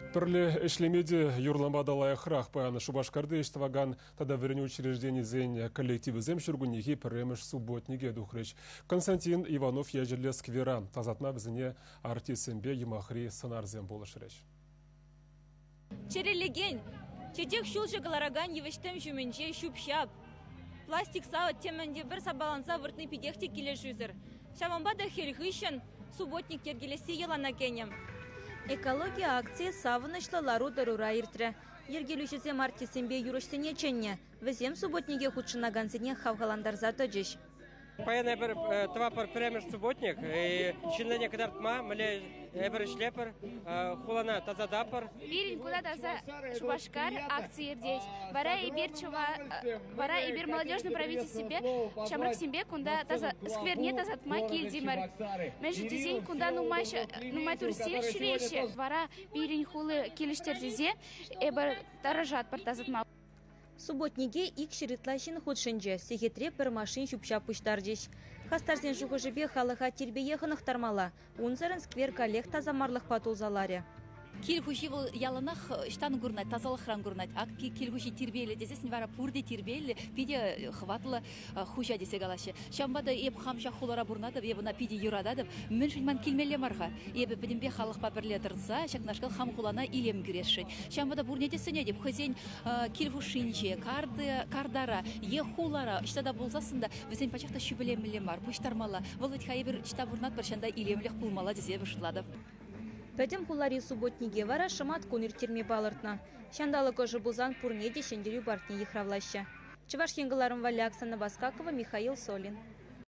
Пірлі ішлемеде юрламадалая храх паяны Шубашкарды іштіваган тадавіріне учреждений зен коллективі зем шүргінеге піреміш субботниге дұхрыч. Константин Иванов ежелі сквера тазатна бізіне артисімбе емахри сынарзем болышырыч. Черелеген, чедек шулшы галараган евіштім жүмінже шупшап. Пластик сауыт темінде бір сабаланса выртны педехте келе жүзір. Шамамбада хельхышын субботник тергелесі елана кенем. Экология акции савынышлы лару дарура иртірі. Ергелушізе мартисембе юрыштыне ченне. Візем субботниге худшынагансыне хавгаландарза төджіш. Паяна бір твапар премеш субботник, и чинлене кадартма, мле эбір шлепер, хулана тазадапар. Бирин куда таза Шубашкар акции здесь. Вара и бир молодежный правительство себе, шамрак себе, куда таза скверне тазатма кильдимер. Между дизень куда нумай туристин ширеще. Вара бирин хулы килиштердизе, эбір таражат пар тазатма. Субботниге ик ширитлашин худшынже, сехетре бір машин шупша пуштардеш. Хастарсен жуғыжыбе халыға тербе ехынық тармала, унзарын сквер коллег тазамарлық патулзаларе. Килхуши яланах штан гурнать, тазалахран гурнать. А килхуши тербели, здесь не вара пурде тербели, пиде хватла хуша десе галаше. Шамбада еб хамша хулара бурнадов, еб на пиде юрададов, меншинман килмеле марха. Еб бедембе халых паперле тырса, шакнашкал хам хулана илем греши. Шамбада бурне десене деп хозяин килхушинче, кардара, е хулара, штада болсасында, везен пачахта шүбелемеле мар, пуштармала. Володь хайбер шта бурнат баршанда илемлех пулмала десе башладов. Пәдім хулари субботниге вара шымат коныр терме балыртна. Шандалы кожы бұлзан пурнеде шендерю бартне ехравлаща. Чываш еңгіларым Валя Оксана Баскакова, Михаил Солин.